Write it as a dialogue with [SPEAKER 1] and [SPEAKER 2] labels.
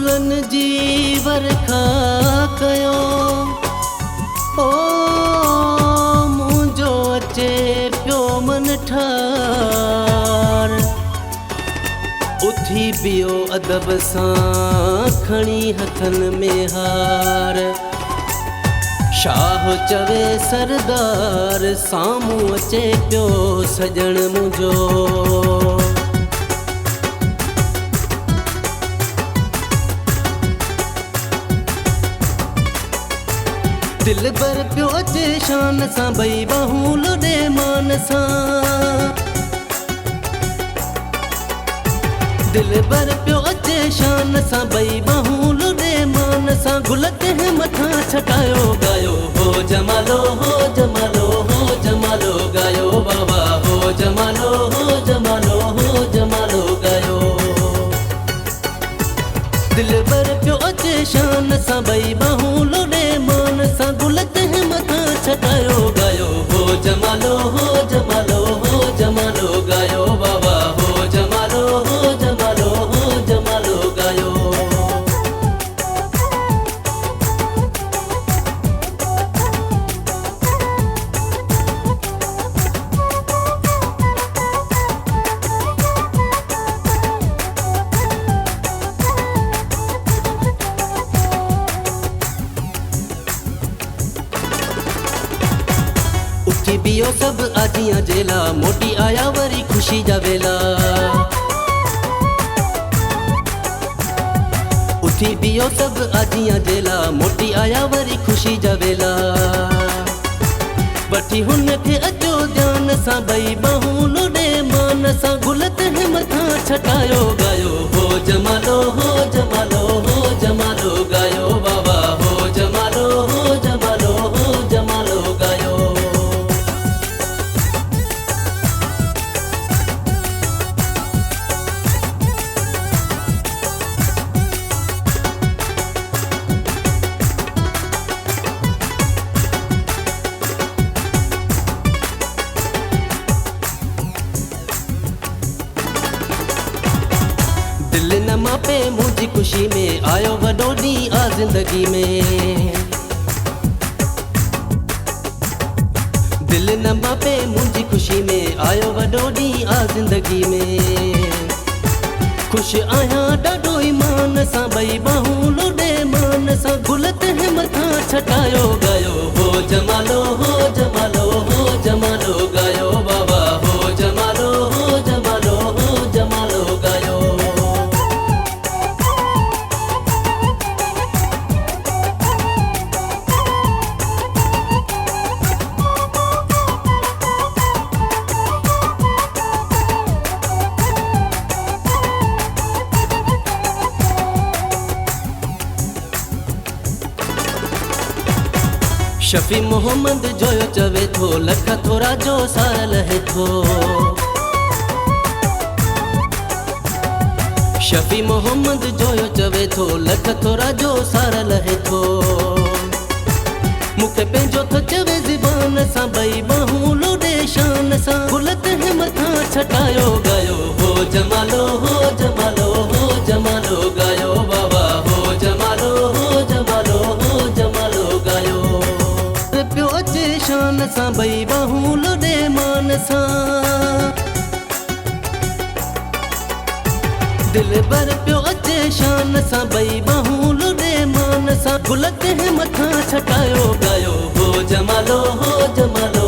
[SPEAKER 1] फूलन जी वर्खा कयो ओ मुंहिंजो अचे पियो मन ठार। उथी पियो अदब सां खणी हथन में हार। शाह चवे सरदार साम्हूं अचे पियो सजण मुंहिंजो। दिल भर पियो अचे शान सां भई बाहूं लुॾे मान सां। दिल भर पियो अचे शान सां भई बाहूं लुॾे मान सां। गुल ते मथां छटायो गायो हो जमालो हो जमालो हो जमालो गायो बाबा हो जमालो हो जमालो हो जमालो गायो। दिल भर पियो अचे शान सां भई बाहूं लुॾे मान सां। गुल ते मथां छटायो गायो हो जमालो हो जमालो हो जमालो गायो बाबा हो जमालो हो जमालो हो जमालो गायो। उथी पियो सब आजियां जेला मोटी आया वरी खुशी जा वेला। उथी पियो सब आजियां जेला मोटी आया वरी खुशी जा वेला। वठी हुन खे अचो ध्यान सां भई बाहूं लुॾे मान सां। गुल ते मथां छटायो गायो हो जमालो हो जमालो हो जमालो गायो बाबा हो जमालो हो जमालो हो जमालो गायो। दिल न मापे मुझी खुशी में आयो वॾो ॾींहुं आ ज़िंदगी में। दिल न मापे मुझी खुशी में आयो वॾो ॾींहुं आ ज़िंदगी में। खुश आहियां ॾाढो ईमान सां भई बाहूं लुॾे मान सां। गुल ते मथां छटायो गायो हो जमालो हो जमालो हो जमालो गायो बाबा हो जमालो हो जमालो हो जमालो गायो। शफी मोहम्मद जोयो चवे थो लख थोरा जो सार लहे थो। शफी मोहम्मद जोयो चवे थो लख थोरा जो सार लहे थो। मूंखे पंहिंजो थो चवे ज़बान सां भई बाहूं लुॾे शान सां। गुल ते मथां छटायो गायो हो जमालो हो जमालो हो जमालो गायो बाबा हो जमालो हो जमालो हो जमालो गायो। पियो अचे शान सां भई बाहूं लुॾे मान सां। दिल भर पियो अचे शान सां भई बाहूं लुॾे मान सां। गुल ते मथां छटायो गायो हो जमालो हो जमालो